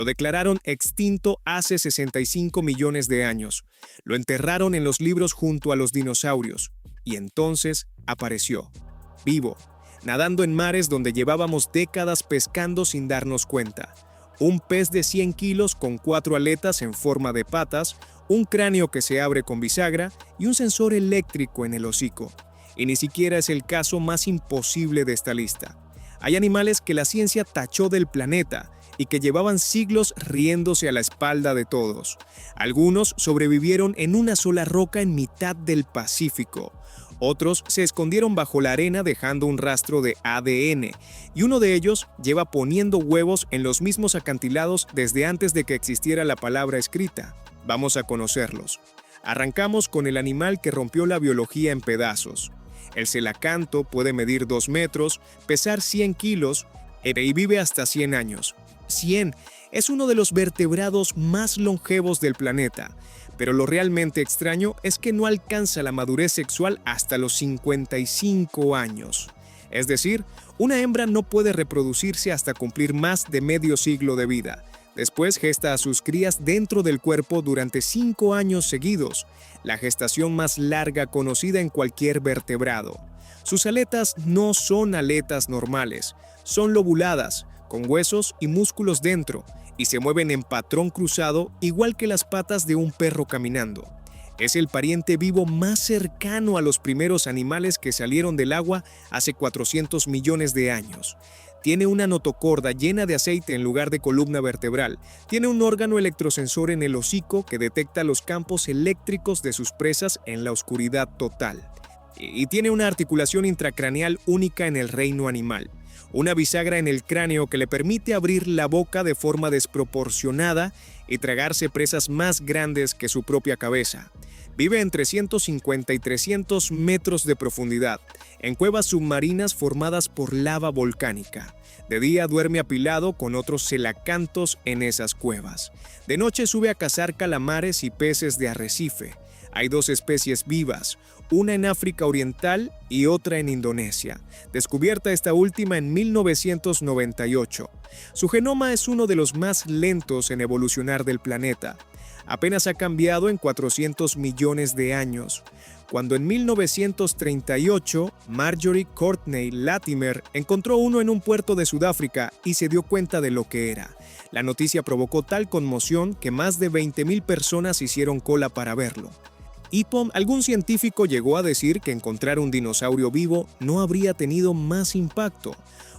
Lo declararon extinto hace 65 millones de años. Lo enterraron en los libros junto a los dinosaurios. Y entonces apareció, vivo, nadando en mares donde llevábamos décadas pescando sin darnos cuenta. Un pez de 100 kilos con 4 aletas en forma de patas, un cráneo que se abre con bisagra y un sensor eléctrico en el hocico. Y ni siquiera es el caso más imposible de esta lista. Hay animales que la ciencia tachó del planeta y que llevaban siglos riéndose a la espalda de todos. Algunos sobrevivieron en una sola roca en mitad del Pacífico. Otros se escondieron bajo la arena dejando un rastro de ADN, y uno de ellos lleva poniendo huevos en los mismos acantilados desde antes de que existiera la palabra escrita. Vamos a conocerlos. Arrancamos con el animal que rompió la biología en pedazos. El celacanto puede medir 2 metros, pesar 100 kilos y vive hasta 100 años. 100 es uno de los vertebrados más longevos del planeta, pero lo realmente extraño es que no alcanza la madurez sexual hasta los 55 años. Es decir, una hembra no puede reproducirse hasta cumplir más de medio siglo de vida. Después gesta a sus crías dentro del cuerpo durante 5 años seguidos, la gestación más larga conocida en cualquier vertebrado. Sus aletas no son aletas normales, son lobuladas, con huesos y músculos dentro, y se mueven en patrón cruzado igual que las patas de un perro caminando. Es el pariente vivo más cercano a los primeros animales que salieron del agua hace 400 millones de años. Tiene una notocorda llena de aceite en lugar de columna vertebral. Tiene un órgano electrosensor en el hocico que detecta los campos eléctricos de sus presas en la oscuridad total. Y tiene una articulación intracraneal única en el reino animal. Una bisagra en el cráneo que le permite abrir la boca de forma desproporcionada y tragarse presas más grandes que su propia cabeza. Vive entre 150 y 300 metros de profundidad, en cuevas submarinas formadas por lava volcánica. De día duerme apilado con otros celacantos en esas cuevas. De noche sube a cazar calamares y peces de arrecife. Hay 2 especies vivas, una en África Oriental y otra en Indonesia, descubierta esta última en 1998. Su genoma es uno de los más lentos en evolucionar del planeta. Apenas ha cambiado en 400 millones de años, cuando en 1938 Marjorie Courtney Latimer encontró uno en un puerto de Sudáfrica y se dio cuenta de lo que era. La noticia provocó tal conmoción que más de 20,000 personas hicieron cola para verlo. Algún científico llegó a decir que encontrar un dinosaurio vivo no habría tenido más impacto.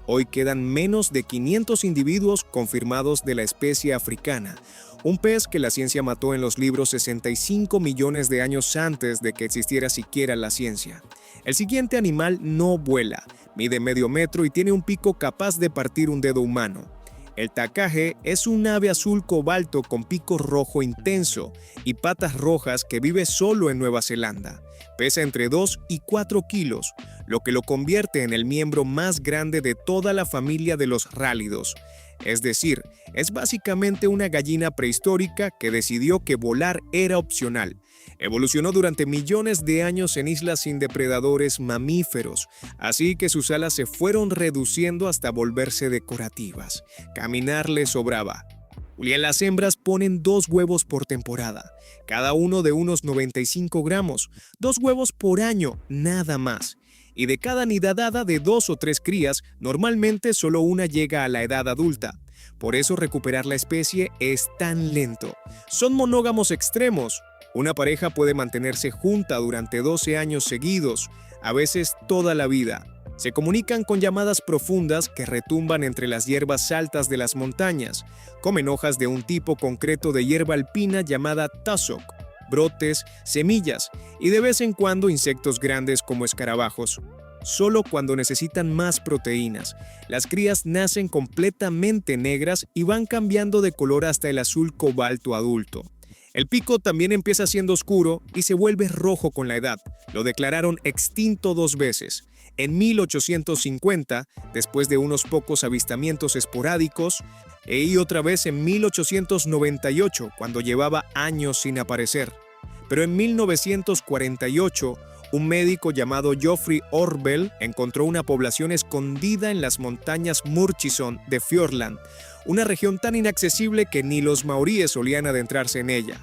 Hoy quedan menos de 500 individuos confirmados de la especie africana, un pez que la ciencia mató en los libros 65 millones de años antes de que existiera siquiera la ciencia. El siguiente animal no vuela, mide medio metro y tiene un pico capaz de partir un dedo humano. El tacaje es un ave azul cobalto con pico rojo intenso y patas rojas que vive solo en Nueva Zelanda. Pesa entre 2 y 4 kilos, lo que lo convierte en el miembro más grande de toda la familia de los rálidos. Es decir, es básicamente una gallina prehistórica que decidió que volar era opcional. Evolucionó durante millones de años en islas sin depredadores mamíferos, así que sus alas se fueron reduciendo hasta volverse decorativas. Caminar le sobraba. Y las hembras ponen 2 huevos por temporada, cada uno de unos 95 gramos, 2 huevos por año, nada más. Y de cada nidadada de 2 o 3 crías, normalmente solo una llega a la edad adulta. Por eso recuperar la especie es tan lento. Son monógamos extremos. Una pareja puede mantenerse junta durante 12 años seguidos, a veces toda la vida. Se comunican con llamadas profundas que retumban entre las hierbas altas de las montañas. Comen hojas de un tipo concreto de hierba alpina llamada tussock, brotes, semillas y de vez en cuando insectos grandes como escarabajos. Solo cuando necesitan más proteínas. Las crías nacen completamente negras y van cambiando de color hasta el azul cobalto adulto. El pico también empieza siendo oscuro y se vuelve rojo con la edad. Lo declararon extinto 2 veces. En 1850, después de unos pocos avistamientos esporádicos, y otra vez en 1898, cuando llevaba años sin aparecer. Pero en 1948, un médico llamado Geoffrey Orwell encontró una población escondida en las montañas Murchison de Fiordland, una región tan inaccesible que ni los maoríes solían adentrarse en ella.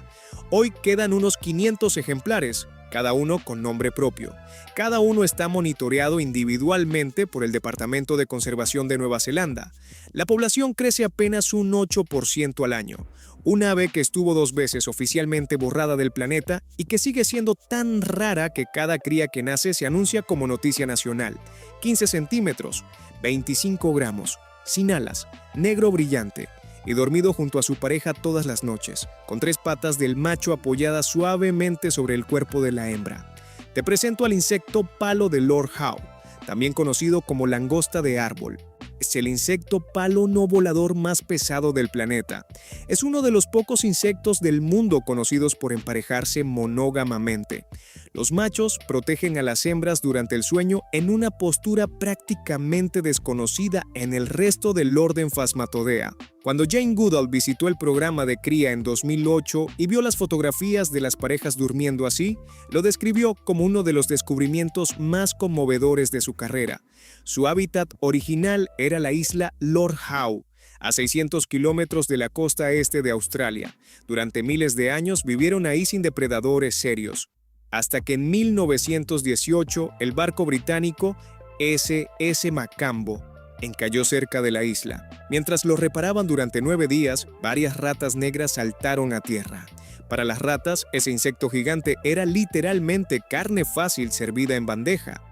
Hoy quedan unos 500 ejemplares, cada uno con nombre propio. Cada uno está monitoreado individualmente por el Departamento de Conservación de Nueva Zelanda. La población crece apenas un 8% al año. Un ave que estuvo 2 veces oficialmente borrada del planeta y que sigue siendo tan rara que cada cría que nace se anuncia como noticia nacional. 15 centímetros, 25 gramos, sin alas, negro brillante y dormido junto a su pareja todas las noches, con 3 patas del macho apoyadas suavemente sobre el cuerpo de la hembra. Te presento al insecto palo de Lord Howe, también conocido como langosta de árbol. Es el insecto palo no volador más pesado del planeta. Es uno de los pocos insectos del mundo conocidos por emparejarse monógamamente. Los machos protegen a las hembras durante el sueño en una postura prácticamente desconocida en el resto del orden Phasmatodea. Cuando Jane Goodall visitó el programa de cría en 2008 y vio las fotografías de las parejas durmiendo así, lo describió como uno de los descubrimientos más conmovedores de su carrera. Su hábitat original era la isla Lord Howe, a 600 kilómetros de la costa este de Australia. Durante miles de años vivieron ahí sin depredadores serios, hasta que en 1918 el barco británico SS Macambo encalló cerca de la isla. Mientras lo reparaban durante 9 días, varias ratas negras saltaron a tierra. Para las ratas, ese insecto gigante era literalmente carne fácil servida en bandeja.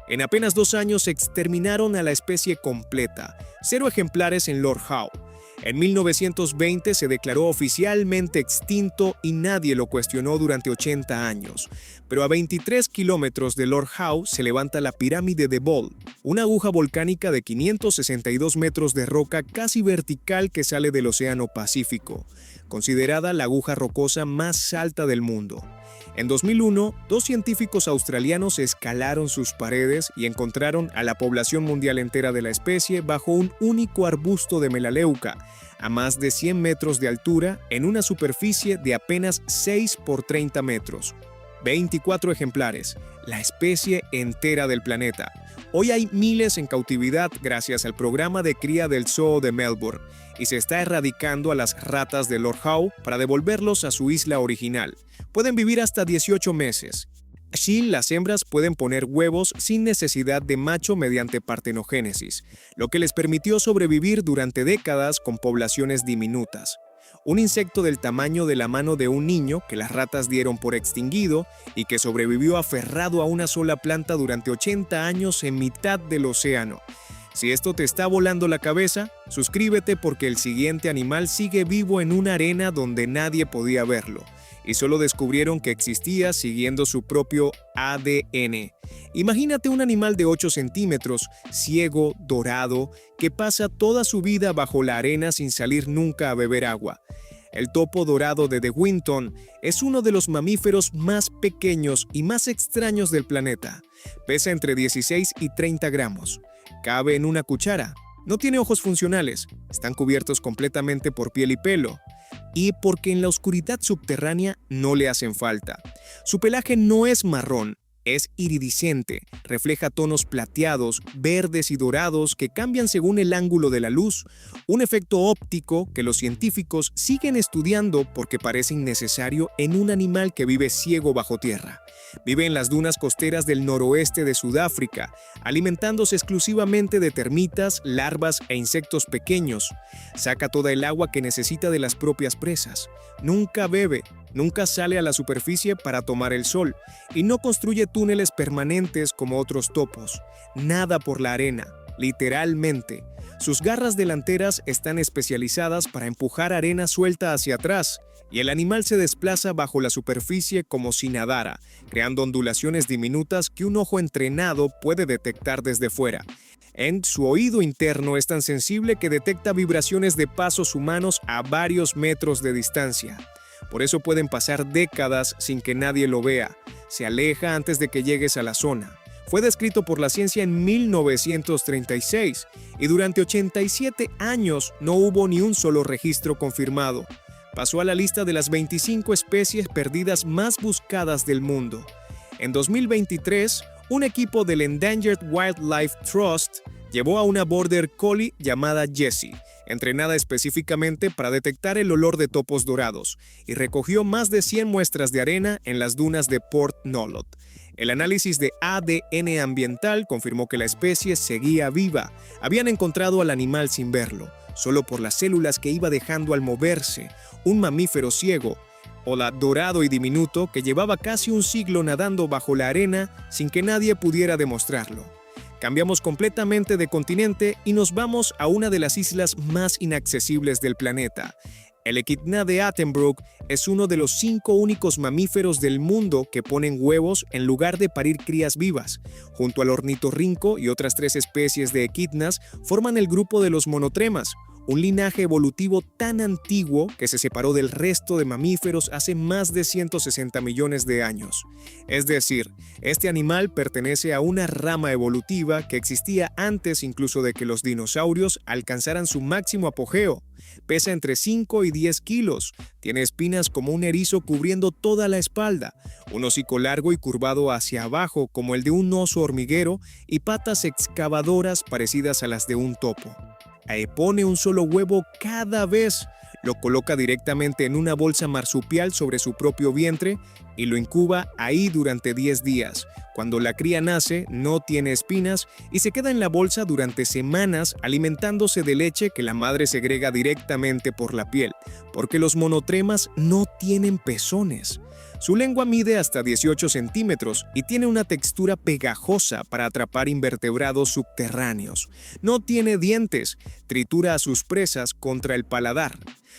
En apenas 2 años exterminaron a la especie completa, 0 ejemplares en Lord Howe. En 1920 se declaró oficialmente extinto y nadie lo cuestionó durante 80 años. Pero a 23 kilómetros de Lord Howe se levanta la pirámide de Ball, una aguja volcánica de 562 metros de roca casi vertical que sale del Océano Pacífico, considerada la aguja rocosa más alta del mundo. En 2001, 2 científicos australianos escalaron sus paredes y encontraron a la población mundial entera de la especie bajo un único arbusto de melaleuca, a más de 100 metros de altura en una superficie de apenas 6 por 30 metros. 24 ejemplares, la especie entera del planeta. Hoy hay miles en cautividad gracias al programa de cría del Zoo de Melbourne y se está erradicando a las ratas de Lord Howe para devolverlos a su isla original. Pueden vivir hasta 18 meses. Así, las hembras pueden poner huevos sin necesidad de macho mediante partenogénesis, lo que les permitió sobrevivir durante décadas con poblaciones diminutas. Un insecto del tamaño de la mano de un niño que las ratas dieron por extinguido y que sobrevivió aferrado a una sola planta durante 80 años en mitad del océano. Si esto te está volando la cabeza, suscríbete porque el siguiente animal sigue vivo en una arena donde nadie podía verlo, y solo descubrieron que existía siguiendo su propio ADN. Imagínate un animal de 8 centímetros, ciego, dorado, que pasa toda su vida bajo la arena sin salir nunca a beber agua. El topo dorado de De Winton es uno de los mamíferos más pequeños y más extraños del planeta. Pesa entre 16 y 30 gramos. Cabe en una cuchara. No tiene ojos funcionales. Están cubiertos completamente por piel y pelo. Y porque en la oscuridad subterránea no le hacen falta. Su pelaje no es marrón, es iridiscente, refleja tonos plateados, verdes y dorados que cambian según el ángulo de la luz, un efecto óptico que los científicos siguen estudiando porque parece innecesario en un animal que vive ciego bajo tierra. Vive en las dunas costeras del noroeste de Sudáfrica, alimentándose exclusivamente de termitas, larvas e insectos pequeños. Saca toda el agua que necesita de las propias presas. Nunca bebe, nunca sale a la superficie para tomar el sol y no construye túneles permanentes como otros topos. Nada por la arena, literalmente. Sus garras delanteras están especializadas para empujar arena suelta hacia atrás y el animal se desplaza bajo la superficie como si nadara, creando ondulaciones diminutas que un ojo entrenado puede detectar desde fuera. En su oído interno es tan sensible que detecta vibraciones de pasos humanos a varios metros de distancia. Por eso pueden pasar décadas sin que nadie lo vea. Se aleja antes de que llegues a la zona. Fue descrito por la ciencia en 1936 y durante 87 años no hubo ni un solo registro confirmado. Pasó a la lista de las 25 especies perdidas más buscadas del mundo. En 2023, un equipo del Endangered Wildlife Trust Llevó a una border collie llamada Jessie, entrenada específicamente para detectar el olor de topos dorados, y recogió más de 100 muestras de arena en las dunas de Port Nolot. El análisis de ADN ambiental confirmó que la especie seguía viva. Habían encontrado al animal sin verlo, solo por las células que iba dejando al moverse, un mamífero ciego, Ola dorado y diminuto que llevaba casi un siglo nadando bajo la arena sin que nadie pudiera demostrarlo. Cambiamos completamente de continente y nos vamos a una de las islas más inaccesibles del planeta. El equidna de Attenborough es uno de los 5 únicos mamíferos del mundo que ponen huevos en lugar de parir crías vivas. Junto al ornitorrinco y otras 3 especies de equidnas forman el grupo de los monotremas, un linaje evolutivo tan antiguo que se separó del resto de mamíferos hace más de 160 millones de años. Es decir, este animal pertenece a una rama evolutiva que existía antes incluso de que los dinosaurios alcanzaran su máximo apogeo. Pesa entre 5 y 10 kilos, tiene espinas como un erizo cubriendo toda la espalda, un hocico largo y curvado hacia abajo como el de un oso hormiguero y patas excavadoras parecidas a las de un topo. Pone un solo huevo cada vez, lo coloca directamente en una bolsa marsupial sobre su propio vientre y lo incuba ahí durante 10 días. Cuando la cría nace, no tiene espinas y se queda en la bolsa durante semanas alimentándose de leche que la madre segrega directamente por la piel, porque los monotremas no tienen pezones. Su lengua mide hasta 18 centímetros y tiene una textura pegajosa para atrapar invertebrados subterráneos. No tiene dientes, tritura a sus presas contra el paladar.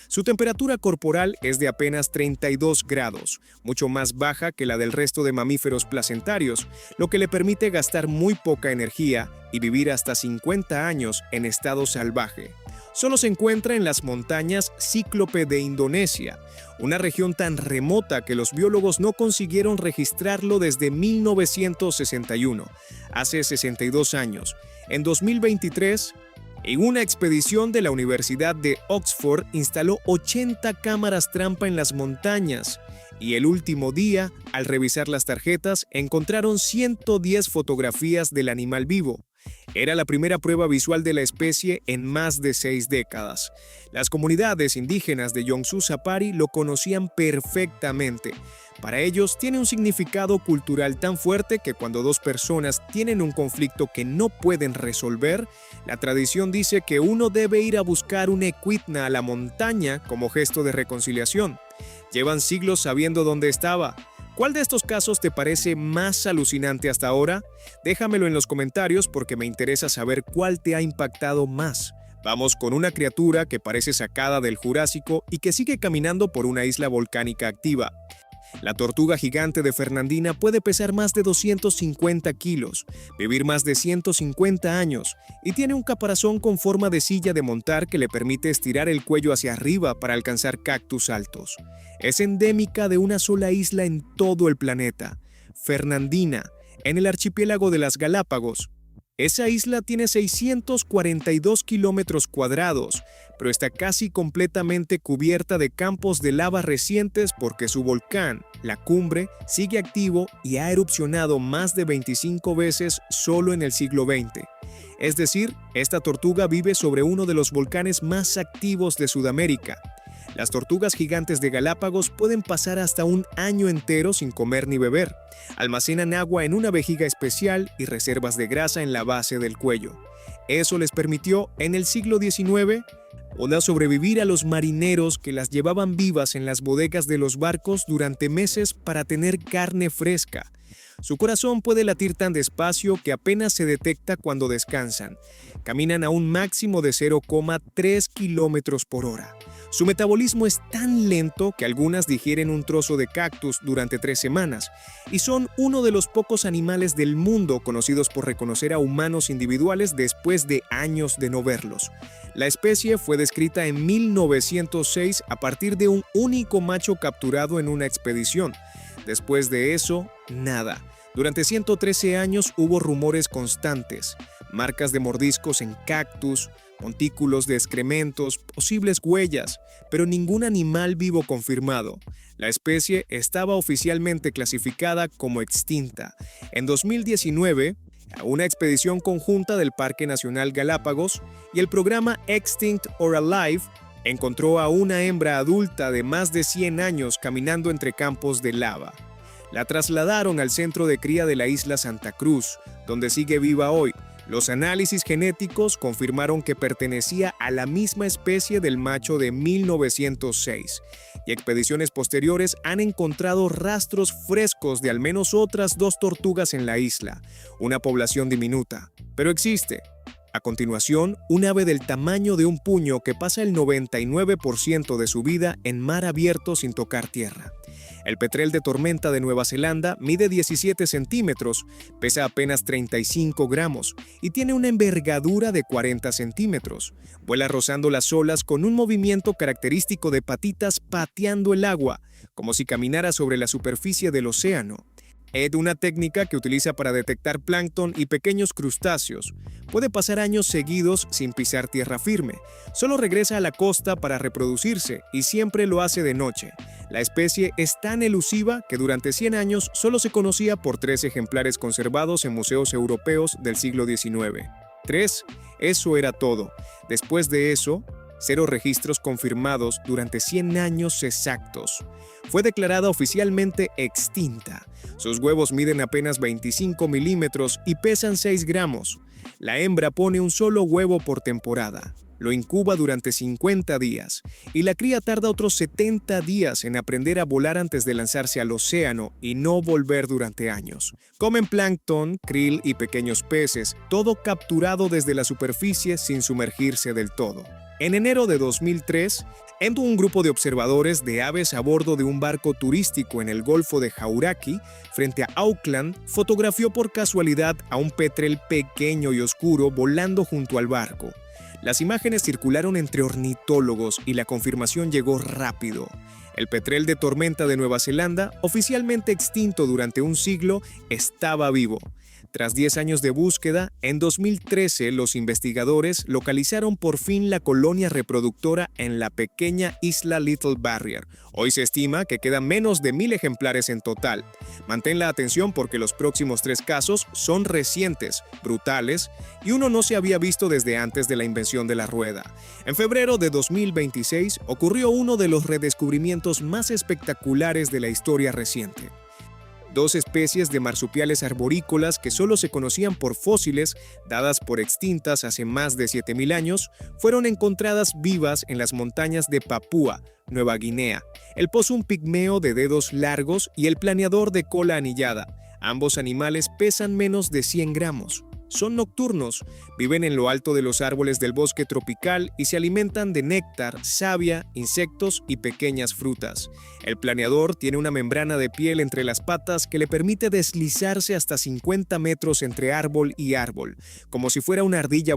Su temperatura corporal es de apenas 32 grados, mucho más baja que la del resto de mamíferos placentarios, lo que le permite gastar muy poca energía y vivir hasta 50 años en estado salvaje. Solo se encuentra en las montañas Cíclope de Indonesia, una región tan remota que los biólogos no consiguieron registrarlo desde 1961, hace 62 años. En 2023, en una expedición de la Universidad de Oxford instaló 80 cámaras trampa en las montañas y el último día, al revisar las tarjetas, encontraron 110 fotografías del animal vivo. Era la primera prueba visual de la especie en más de 6 décadas. Las comunidades indígenas de Yongsu Sapari lo conocían perfectamente. Para ellos tiene un significado cultural tan fuerte que cuando 2 personas tienen un conflicto que no pueden resolver, la tradición dice que uno debe ir a buscar un equidna a la montaña como gesto de reconciliación. Llevan siglos sabiendo dónde estaba. ¿Cuál de estos casos te parece más alucinante hasta ahora? Déjamelo en los comentarios porque me interesa saber cuál te ha impactado más. Vamos con una criatura que parece sacada del Jurásico y que sigue caminando por una isla volcánica activa. La tortuga gigante de Fernandina puede pesar más de 250 kilos, vivir más de 150 años y tiene un caparazón con forma de silla de montar que le permite estirar el cuello hacia arriba para alcanzar cactus altos. Es endémica de una sola isla en todo el planeta, Fernandina, en el archipiélago de las Galápagos. Esa isla tiene 642 kilómetros cuadrados, pero está casi completamente cubierta de campos de lava recientes porque su volcán, la Cumbre, sigue activo y ha erupcionado más de 25 veces solo en el siglo XX. Es decir, esta tortuga vive sobre uno de los volcanes más activos de Sudamérica. Las tortugas gigantes de Galápagos pueden pasar hasta un año entero sin comer ni beber. Almacenan agua en una vejiga especial y reservas de grasa en la base del cuello. Eso les permitió, en el siglo XIX, sobrevivir a los marineros que las llevaban vivas en las bodegas de los barcos durante meses para tener carne fresca. Su corazón puede latir tan despacio que apenas se detecta cuando descansan. Caminan a un máximo de 0,3 kilómetros por hora. Su metabolismo es tan lento que algunas digieren un trozo de cactus durante 3 semanas y son uno de los pocos animales del mundo conocidos por reconocer a humanos individuales después de años de no verlos. La especie fue descrita en 1906 a partir de un único macho capturado en una expedición. Después de eso, nada. Durante 113 años hubo rumores constantes, marcas de mordiscos en cactus, montículos de excrementos, posibles huellas, pero ningún animal vivo confirmado. La especie estaba oficialmente clasificada como extinta. En 2019, Una expedición conjunta del Parque Nacional Galápagos y el programa Extinct or Alive encontró a una hembra adulta de más de 100 años caminando entre campos de lava. La trasladaron al centro de cría de la isla Santa Cruz, donde sigue viva hoy. Los análisis genéticos confirmaron que pertenecía a la misma especie del macho de 1906, y expediciones posteriores han encontrado rastros frescos de al menos otras 2 tortugas en la isla, una población diminuta, pero existe. A continuación, un ave del tamaño de un puño que pasa el 99% de su vida en mar abierto sin tocar tierra. El petrel de tormenta de Nueva Zelanda mide 17 centímetros, pesa apenas 35 gramos y tiene una envergadura de 40 centímetros. Vuela rozando las olas con un movimiento característico de patitas pateando el agua, como si caminara sobre la superficie del océano. Es una técnica que utiliza para detectar plancton y pequeños crustáceos. Puede pasar años seguidos sin pisar tierra firme. Solo regresa a la costa para reproducirse y siempre lo hace de noche. La especie es tan elusiva que durante 100 años solo se conocía por 3 ejemplares conservados en museos europeos del siglo XIX. 3. Eso era todo. Después de eso, 0 registros confirmados durante 100 años exactos. Fue declarada oficialmente extinta. Sus huevos miden apenas 25 milímetros y pesan 6 gramos. La hembra pone un solo huevo por temporada. Lo incuba durante 50 días y la cría tarda otros 70 días en aprender a volar antes de lanzarse al océano y no volver durante años. Comen plancton, krill y pequeños peces, todo capturado desde la superficie sin sumergirse del todo. En enero de 2003, un grupo de observadores de aves a bordo de un barco turístico en el Golfo de Hauraki, frente a Auckland, fotografió por casualidad a un petrel pequeño y oscuro volando junto al barco. Las imágenes circularon entre ornitólogos y la confirmación llegó rápido. El petrel de tormenta de Nueva Zelanda, oficialmente extinto durante un siglo, estaba vivo. Tras 10 años de búsqueda, en 2013 los investigadores localizaron por fin la colonia reproductora en la pequeña isla Little Barrier. Hoy se estima que quedan menos de 1000 ejemplares en total. Mantén la atención porque los próximos 3 casos son recientes, brutales, y uno no se había visto desde antes de la invención de la rueda. En febrero de 2026 ocurrió uno de los redescubrimientos más espectaculares de la historia reciente. 2 especies de marsupiales arborícolas que solo se conocían por fósiles, dadas por extintas hace más de 7000 años, fueron encontradas vivas en las montañas de Papúa, Nueva Guinea, el possum pigmeo de dedos largos y el planeador de cola anillada. Ambos animales pesan menos de 100 gramos. Son nocturnos, viven en lo alto de los árboles del bosque tropical y se alimentan de néctar, savia, insectos y pequeñas frutas. El planeador tiene una membrana de piel entre las patas que le permite deslizarse hasta 50 metros entre árbol y árbol, como si fuera una ardilla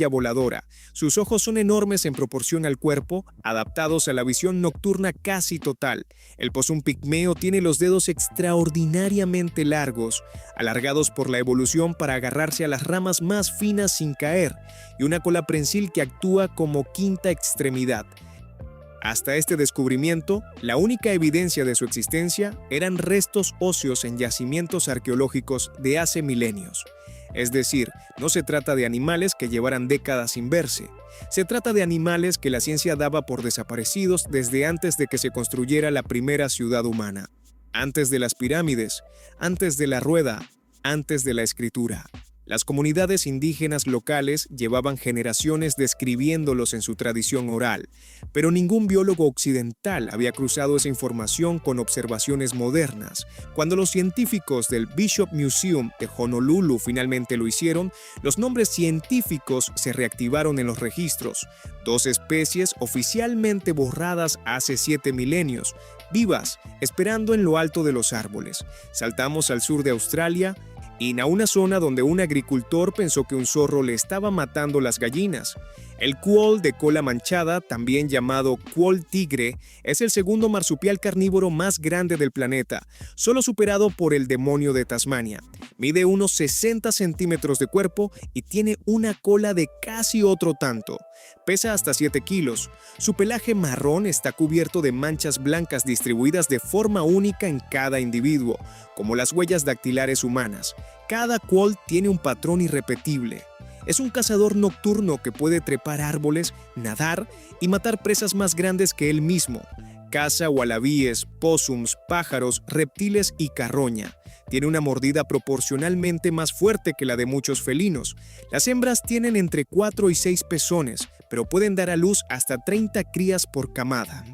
voladora. Sus ojos son enormes en proporción al cuerpo, adaptados a la visión nocturna casi total. El possum pigmeo tiene los dedos extraordinariamente largos, alargados por la evolución para agarrarse a las ramas más finas sin caer, y una cola prensil que actúa como quinta extremidad. Hasta este descubrimiento, la única evidencia de su existencia eran restos óseos en yacimientos arqueológicos de hace milenios. Es decir, no se trata de animales que llevaran décadas sin verse. Se trata de animales que la ciencia daba por desaparecidos desde antes de que se construyera la primera ciudad humana. Antes de las pirámides, antes de la rueda, antes de la escritura. Las comunidades indígenas locales llevaban generaciones describiéndolos en su tradición oral, pero ningún biólogo occidental había cruzado esa información con observaciones modernas. Cuando los científicos del Bishop Museum de Honolulu finalmente lo hicieron, los nombres científicos se reactivaron en los registros. 2 especies oficialmente borradas hace 7 milenios, vivas, esperando en lo alto de los árboles. Saltamos al sur de Australia y a una zona donde un agricultor pensó que un zorro le estaba matando las gallinas. El cuol de cola manchada, también llamado cuol tigre, es el segundo marsupial carnívoro más grande del planeta, solo superado por el demonio de Tasmania. Mide unos 60 centímetros de cuerpo y tiene una cola de casi otro tanto. Pesa hasta 7 kilos. Su pelaje marrón está cubierto de manchas blancas distribuidas de forma única en cada individuo, como las huellas dactilares humanas. Cada quoll tiene un patrón irrepetible. Es un cazador nocturno que puede trepar árboles, nadar y matar presas más grandes que él mismo. Caza ualabíes, póssums, pájaros, reptiles y carroña. Tiene una mordida proporcionalmente más fuerte que la de muchos felinos. Las hembras tienen entre 4 y 6 pezones, pero pueden dar a luz hasta 30 crías por camada.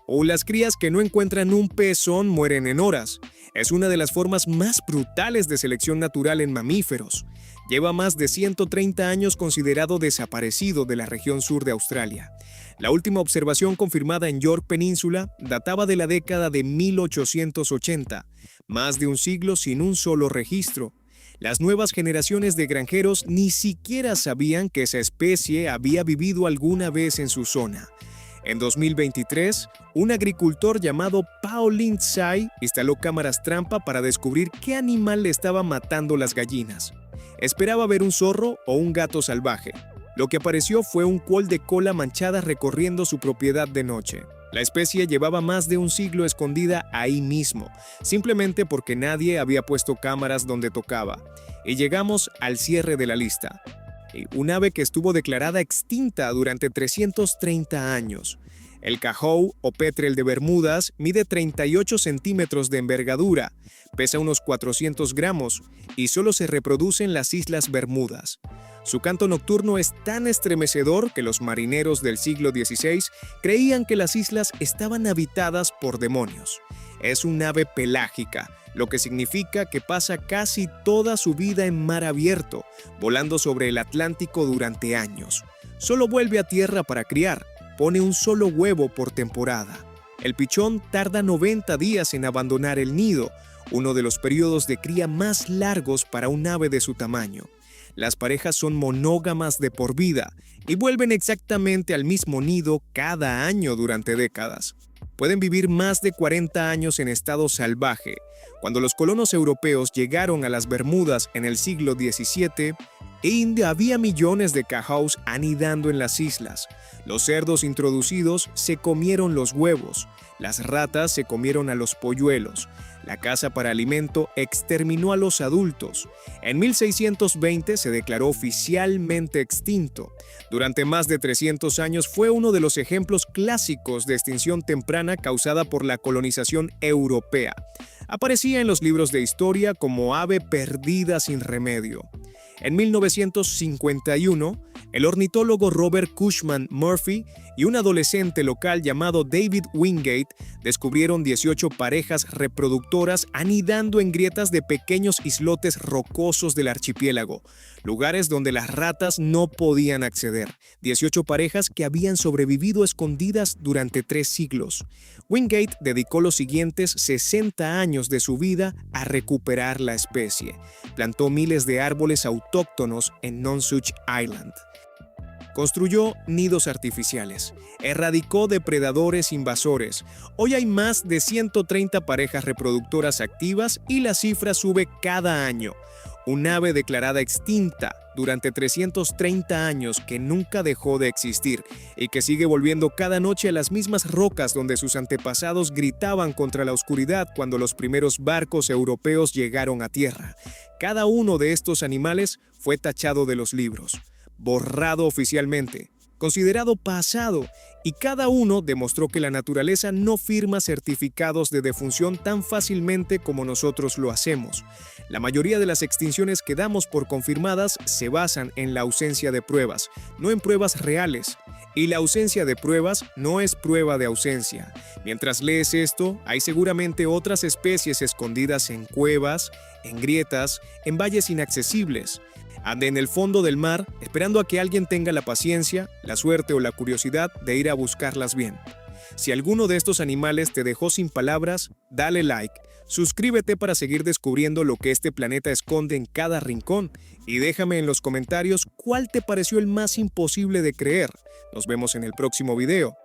O las crías que no encuentran un pezón mueren en horas. Es una de las formas más brutales de selección natural en mamíferos. Lleva más de 130 años considerado desaparecido de la región sur de Australia. La última observación confirmada en York Península databa de la década de 1880, más de un siglo sin un solo registro. Las nuevas generaciones de granjeros ni siquiera sabían que esa especie había vivido alguna vez en su zona. En 2023, un agricultor llamado Pao Lin Tsai instaló cámaras trampa para descubrir qué animal le estaba matando las gallinas. Esperaba ver un zorro o un gato salvaje. Lo que apareció fue un quoll de cola manchada recorriendo su propiedad de noche. La especie llevaba más de un siglo escondida ahí mismo, simplemente porque nadie había puesto cámaras donde tocaba. Y llegamos al cierre de la lista. Un ave que estuvo declarada extinta durante 330 años. El cajou o petrel de Bermudas mide 38 centímetros de envergadura, pesa unos 400 gramos y solo se reproduce en las Islas Bermudas. Su canto nocturno es tan estremecedor que los marineros del siglo XVI creían que las islas estaban habitadas por demonios. Es un ave pelágica, lo que significa que pasa casi toda su vida en mar abierto, volando sobre el Atlántico durante años. Solo vuelve a tierra para criar, pone un solo huevo por temporada. El pichón tarda 90 días en abandonar el nido, uno de los periodos de cría más largos para un ave de su tamaño. Las parejas son monógamas de por vida y vuelven exactamente al mismo nido cada año durante décadas. Pueden vivir más de 40 años en estado salvaje. Cuando los colonos europeos llegaron a las Bermudas en el siglo XVII, había millones de cajous anidando en las islas. Los cerdos introducidos se comieron los huevos. Las ratas se comieron a los polluelos. La caza para alimento exterminó a los adultos. En 1620 se declaró oficialmente extinto. Durante más de 300 años fue uno de los ejemplos clásicos de extinción temprana causada por la colonización europea. Aparecía en los libros de historia como ave perdida sin remedio. En 1951, el ornitólogo Robert Cushman Murphy y un adolescente local llamado David Wingate descubrieron 18 parejas reproductoras anidando en grietas de pequeños islotes rocosos del archipiélago, lugares donde las ratas no podían acceder. 18 parejas que habían sobrevivido escondidas durante 3 siglos. Wingate dedicó los siguientes 60 años de su vida a recuperar la especie. Plantó miles de árboles autóctonos en Nonsuch Island. Construyó nidos artificiales, erradicó depredadores invasores. Hoy hay más de 130 parejas reproductoras activas y la cifra sube cada año. Un ave declarada extinta durante 330 años que nunca dejó de existir y que sigue volviendo cada noche a las mismas rocas donde sus antepasados gritaban contra la oscuridad cuando los primeros barcos europeos llegaron a tierra. Cada uno de estos animales fue tachado de los libros, borrado oficialmente, considerado pasado, y cada uno demostró que la naturaleza no firma certificados de defunción tan fácilmente como nosotros lo hacemos. La mayoría de las extinciones que damos por confirmadas se basan en la ausencia de pruebas, no en pruebas reales. Y la ausencia de pruebas no es prueba de ausencia. Mientras lees esto, hay seguramente otras especies escondidas en cuevas, en grietas, en valles inaccesibles. Ande en el fondo del mar esperando a que alguien tenga la paciencia, la suerte o la curiosidad de ir a buscarlas bien. Si alguno de estos animales te dejó sin palabras, dale like, suscríbete para seguir descubriendo lo que este planeta esconde en cada rincón y déjame en los comentarios cuál te pareció el más imposible de creer. Nos vemos en el próximo video.